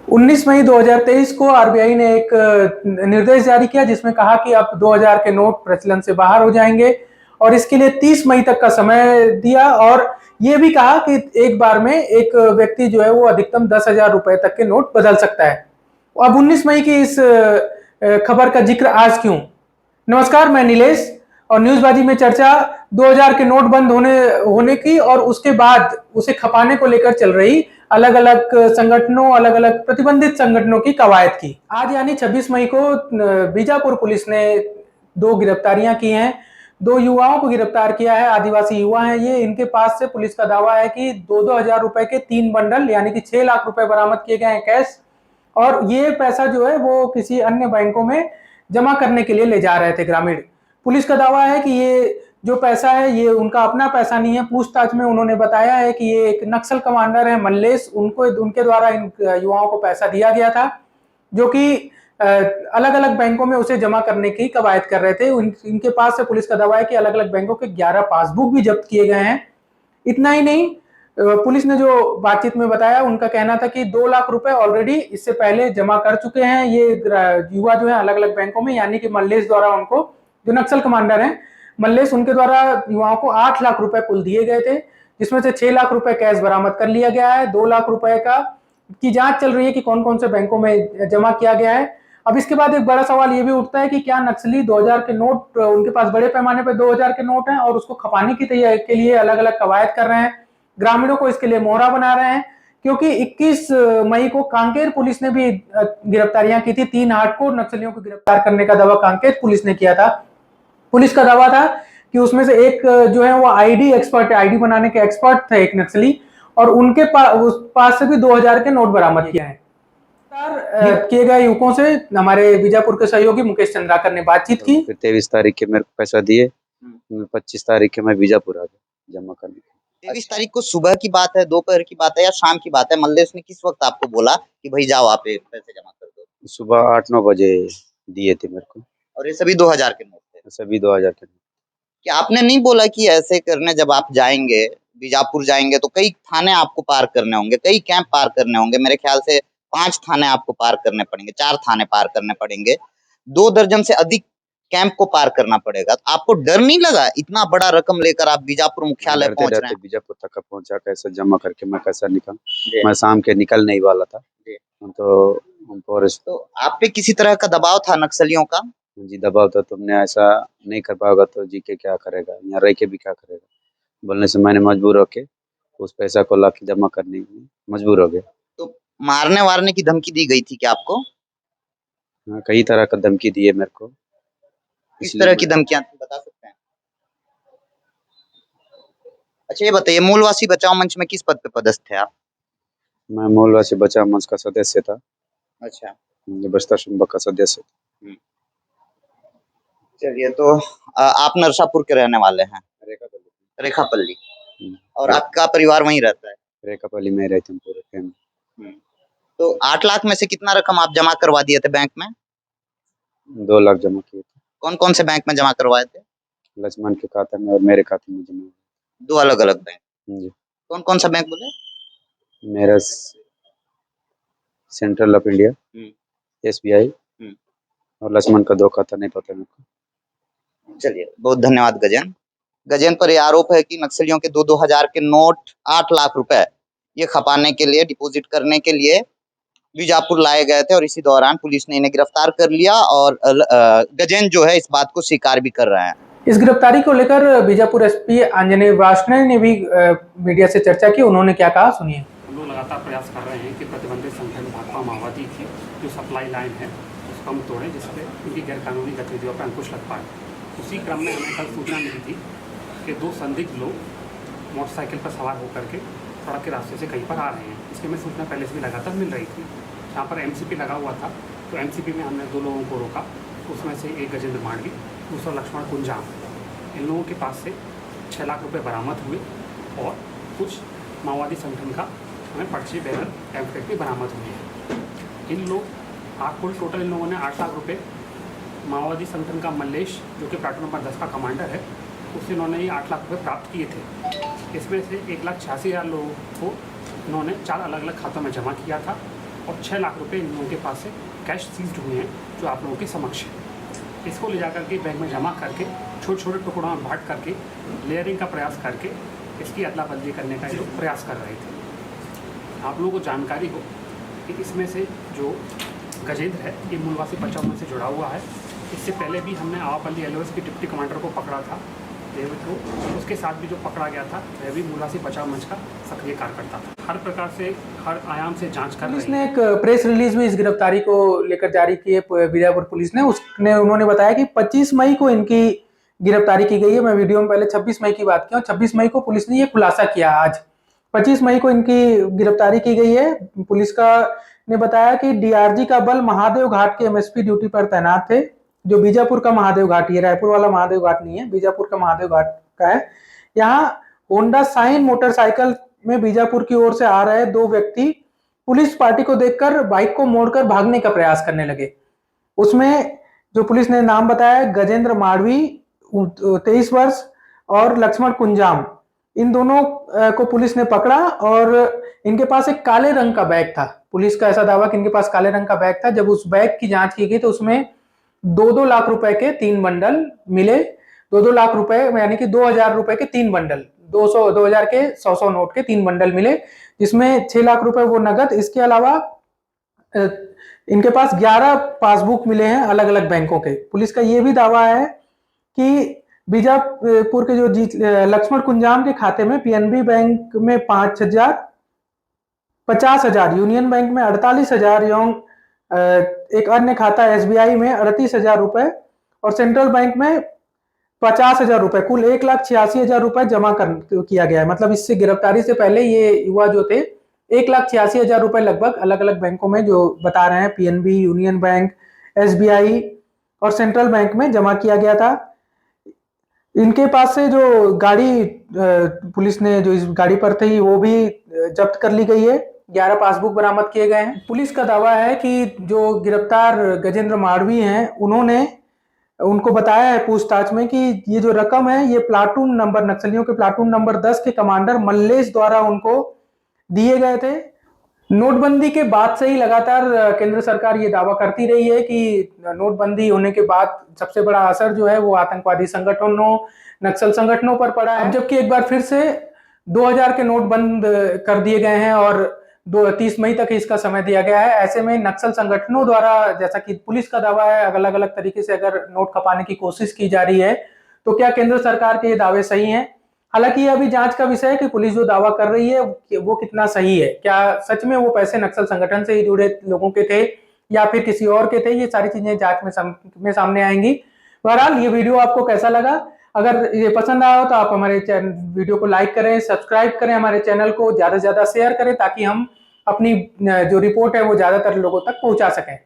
19 मई 2023 को आरबीआई ने एक निर्देश जारी किया जिसमें कहा कि अब 2000 के नोट प्रचलन से बाहर हो जाएंगे और इसके लिए 30 मई तक का समय दिया और ये भी कहा कि एक बार में एक व्यक्ति जो है वो अधिकतम 10,000 रुपए तक के नोट बदल सकता है। अब 19 मई की इस खबर का जिक्र आज क्यों? नमस्कार, मैं नीलेश और न्यूज़बाजी में चर्चा 2000 के नोट बंद होने की और उसके बाद उसे खपाने को लेकर चल रही अलग-अलग संगठनों, अलग-अलग प्रतिबंधित संगठनों की कवायद की। आज यानी 26 मई को बीजापुर पुलिस ने 2 गिरफ्तारियां की हैं। 2 युवाओं को गिरफ्तार किया है, आदिवासी युवा हैं ये। इनके पास से पुलिस का दावा है कि 2-2 हजार रुपए के 3 बंडल यानी कि 6 लाख रुपए बरामद किए गए हैं कैश, और ये पैसा जो है वो किसी अन्य बैंकों में जमा करने के लिए ले जा रहे थे ग्रामीण। पुलिस का दावा है कि ये जो पैसा है ये उनका अपना पैसा नहीं है। पूछताछ में उन्होंने बताया है कि ये एक नक्सल कमांडर है मल्लेश, उनके द्वारा इन युवाओं को पैसा दिया गया था जो कि अलग अलग बैंकों में उसे जमा करने की कवायद कर रहे थे। इनके पास से पुलिस का दावा है कि अलग अलग बैंकों के 11 पासबुक भी जब्त किए गए हैं। इतना ही नहीं, पुलिस ने जो बातचीत में बताया, उनका कहना था कि 2 लाख रुपए ऑलरेडी इससे पहले जमा कर चुके हैं ये युवा जो है अलग अलग बैंकों में, यानी कि मल्लेश द्वारा उनको, जो नक्सल कमांडर हैं मल्लेश, उनके द्वारा युवाओं को 8 लाख रुपए कुल दिए गए थे, जिसमें से 6 लाख रुपए कैश बरामद कर लिया गया है। 2 लाख रुपए की जांच चल रही है कि कौन कौन से बैंकों में जमा किया गया है। अब इसके बाद एक बड़ा सवाल ये भी उठता है कि क्या नक्सली 2000 के नोट, उनके पास बड़े पैमाने पर 2000 के नोट हैं और उसको खपाने की तैयारी के लिए अलग अलग कवायद कर रहे हैं, ग्रामीणों को इसके लिए मोहरा बना रहे हैं। क्योंकि 21 मई को कांकेर पुलिस ने भी गिरफ्तारियां की थी। 3 हार्डकोर नक्सलियों को गिरफ्तार करने का दावा कांकेर पुलिस ने किया था। पुलिस का दावा था कि उसमें से एक जो है वो आईडी एक्सपर्ट है, आईडी बनाने के एक्सपर्ट थे एक नक्सली, और उनके पास से भी 2000 के नोट बरामद किए हैं। किए गए युवकों से हमारे बीजापुर के सहयोगी मुकेश चंद्राकर ने बातचीत की। फिर 23 तारीख के मेरे को पैसा दिए, 25 तारीख के मैं बीजापुर आ गया जमा करने। 23 तारीख को सुबह की बात है, दोपहर की बात है या शाम की बात है? मल्लेश ने किस वक्त आपको बोला कि भाई जाओ आप पैसे जमा कर दो? सुबह 8-9 बजे दिए थे मेरे को। और ये सभी 2000 के नोट थे? सभी 2000 के नोट। क्या आपने नहीं बोला कि ऐसे करने जब आप जाएंगे, बीजापुर जाएंगे, तो कई थाने आपको पार करने होंगे, कई कैंप पार करने होंगे, मेरे ख्याल से 5 थाने आपको पार करने पड़ेंगे, 4 थाने पार करने पड़ेंगे, 2 दर्जन से अधिक कैंप को पार करना पड़ेगा। तो आपको डर नहीं लगा? इतना बड़ा रकम लेकर आप बीजापुर मुख्यालय पहुंच रहे हैं। बीजापुर तक पहुंचा, कैसे जमा करके मैं कैसा निकल, मैं शाम के निकलने ही वाला था। तो आप पे किसी तरह का दबाव था नक्सलियों का? जी दबाव था, तुमने ऐसा नहीं कर पाओगा तो जी के क्या करेगा, यहाँ रह के भी क्या करेगा, बोलने से मैंने मजबूर होके उस पैसा को ला के जमा करने में मजबूर हो गया। तो मारने वारने की धमकी दी गई थी क्या आपको? हाँ, कई तरह का धमकी दिए मेरे को। किस तरह की धमकियां थी, बता सकते हैं? अच्छा ये बताइए, मूलवासी बचाओ मंच में किस पद पे पदस्थ थे आप? मैं मूलवासी बचाओ मंच का सदस्य था। अच्छा, बस्तर संभाग का सदस्य था। चलिए, तो आप नरसापुर के रहने वाले हैं? रेखापल्ली। और आपका परिवार वहीं रहता है? रेखापल्ली में रहते हैं पूरे फैमिली। तो 8 लाख में से कितना रकम आप जमा करवा दिए थे बैंक में? 2 लाख जमा किए थे। कौन कौन से बैंक में जमा करवाए थे? लक्ष्मण के खाते में और मेरे खाते में जमा। 2 अलग अलग बैंक? जी। कौन कौन सा बैंक बोले? मेरा सेंट्रल ऑफ इंडिया, SBI, और लक्ष्मण का 2 खाता नहीं पता मेरे को। चलिए, बहुत धन्यवाद गजेन। गजेन पर यह आरोप है कि नक्सलियों के 2-2 हजार के नोट, 8 लाख रुपए ये खपाने के लिए, डिपॉजिट करने के लिए बीजापुर लाए गए थे और इसी दौरान पुलिस ने इन्हें गिरफ्तार कर लिया और गजेन जो है इस बात को स्वीकार भी कर रहे हैं। इस गिरफ्तारी को लेकर बीजापुर एसपी आंजनेय वार्ष्णेय ने भी मीडिया से चर्चा की। उन्होंने क्या कहा, सुनिए। हम लोग लगातार प्रयास कर रहे हैं कि प्रतिबंधित संगठन भाकपा माओवादी की जो सप्लाई लाइन है उसको हम तोड़ें, जिससे उनकी गैरकानूनी गतिविधियों पर अंकुश लग पाए। उसी क्रम में हमें कल सूचना मिली थी कि 2 संदिग्ध लोग मोटरसाइकिल पर सवार होकर के सड़क के रास्ते से कहीं पर आ रहे हैं। इसकी हमें सूचना पहले से भी लगातार मिल रही थी। यहाँ पर MCP लगा हुआ था, तो MCP में हमने 2 लोगों को रोका। उसमें से एक गजेंद्र मांडवी, दूसरा लक्ष्मण कुंजाम। इन लोगों के पास से 6 लाख रुपए बरामद हुए और कुछ माओवादी संगठन का हमें पर्ची, बैनर, पैम्फलेट भी बरामद हुए हैं। इन लोग कुल टोटल इन लोगों ने 8 लाख रुपए, माओवादी संगठन का मल्लेश जो कि प्लाटून नंबर 10 का कमांडर है, उससे इन्होंने ये 8 लाख रुपये प्राप्त किए थे। इसमें से 1,86,000 लोगों को इन्होंने 4 अलग अलग खातों में जमा किया था और 6 लाख रुपए इन लोगों के पास से कैश सीज्ड हुए हैं, जो आप लोगों के समक्ष है। इसको ले जाकर के बैंक में जमा करके छोटे छोटे टुकड़ों में बांट करके लेयरिंग का प्रयास करके इसकी अदला बदली करने का ये लोग प्रयास कर रहे थे। आप लोगों को जानकारी हो कि इसमें से जो गजेंद्र है ये मूलवासी 55 से जुड़ा हुआ है। इससे पहले भी हमने आवापल्ली एलओएस के डिप्टी कमांडर को पकड़ा था देवित को, उसके साथ भी जो पकड़ा गया था वह भी मूलवासी बचाव मंच का सक्रिय कार्यकर्ता था। हर प्रकार से हर आयाम से जांच कर पुलिस रही ने है। एक प्रेस रिलीज भी इस गिरफ्तारी को लेकर जारी की है बीजापुर पुलिस ने। उन्होंने बताया कि 25 मई को इनकी गिरफ्तारी की गई है। मैं वीडियो में पहले 26 मई की बात की हूँ। 26 मई को पुलिस ने ये खुलासा किया। आज 25 मई को इनकी गिरफ्तारी की गई है। पुलिस का ने बताया कि डीआरजी का बल महादेव घाट के एमएसपी ड्यूटी पर तैनात थे, जो बीजापुर का महादेव घाट, ये रायपुर वाला महादेव घाट नहीं है, बीजापुर का महादेव घाट का है। यहाँ होंडा साइन मोटरसाइकिल में बीजापुर की ओर से आ रहे दो व्यक्ति पुलिस पार्टी को देखकर बाइक को मोड़कर भागने का प्रयास करने लगे। उसमें जो पुलिस ने नाम बताया, गजेंद्र माड़वी 23 वर्ष और लक्ष्मण कुंजाम, इन दोनों को पुलिस ने पकड़ा और इनके पास एक काले रंग का बैग था। पुलिस का ऐसा दावा कि इनके पास काले रंग का बैग था। जब उस बैग की जांच की गई तो उसमें 2-2 लाख रुपए के 3 बंडल मिले। 2-2 लाख रुपए यानी कि 2000 रुपए के 3 बंडल, 2000 के 100 नोट के 3 बंडल मिले, जिसमें 6 लाख रुपए वो नगद। इसके अलावा इनके पास 11 पासबुक मिले हैं अलग अलग बैंकों के। पुलिस का ये भी दावा है कि बीजापुर के जो लक्ष्मण कुंजाम के खाते में पीएनबी बैंक में 5,000, 50,000, यूनियन बैंक में 48,000 एवं एक अन्य खाता एसबीआई में 38,000 रुपए और सेंट्रल बैंक में 50,000 रुपए, कुल 1,86,000 रुपए जमा किया गया है। मतलब इससे गिरफ्तारी से पहले ये युवा जो थे 1,86,000 रुपए लगभग अलग अलग बैंकों में, जो बता रहे हैं पीएनबी, यूनियन बैंक, एसबीआई और सेंट्रल बैंक में जमा किया गया था। इनके पास से जो गाड़ी पुलिस ने जो इस गाड़ी पर थी वो भी जब्त कर ली गई है। 11 पासबुक बरामद किए गए हैं। पुलिस का दावा है कि जो गिरफ्तार गजेंद्र माड़वी हैं, उनको बताया है पूछताछ में कि ये जो रकम है ये प्लाटून नंबर, नक्सलियों के प्लाटून नंबर 10 के कमांडर मल्लेश द्वारा उनको दिए गए थे। नोटबंदी के बाद से ही लगातार केंद्र सरकार ये दावा करती रही है कि नोटबंदी होने के बाद सबसे बड़ा असर जो है वो आतंकवादी संगठनों, नक्सल संगठनों पर पड़ा है। जबकि एक बार फिर से 2000 के नोट बंद कर दिए गए हैं और 30 मई तक इसका समय दिया गया है। ऐसे में नक्सल संगठनों द्वारा, जैसा कि पुलिस का दावा है, अलग अलग तरीके से अगर नोट खपाने की कोशिश की जा रही है, तो क्या केंद्र सरकार के ये दावे सही हैं? हालांकि ये अभी जांच का विषय है कि पुलिस जो दावा कर रही है वो कितना सही है। क्या सच में वो पैसे नक्सल संगठन से ही जुड़े लोगों के थे या फिर किसी और के थे? ये सारी चीजें जांच में सामने आएंगी। बहरहाल ये वीडियो आपको कैसा लगा? अगर ये पसंद आया हो तो आप हमारे वीडियो को लाइक करें, सब्सक्राइब करें, हमारे चैनल को ज्यादा से ज्यादा शेयर करें, ताकि हम अपनी जो रिपोर्ट है वो ज्यादातर लोगों तक पहुंचा सकें।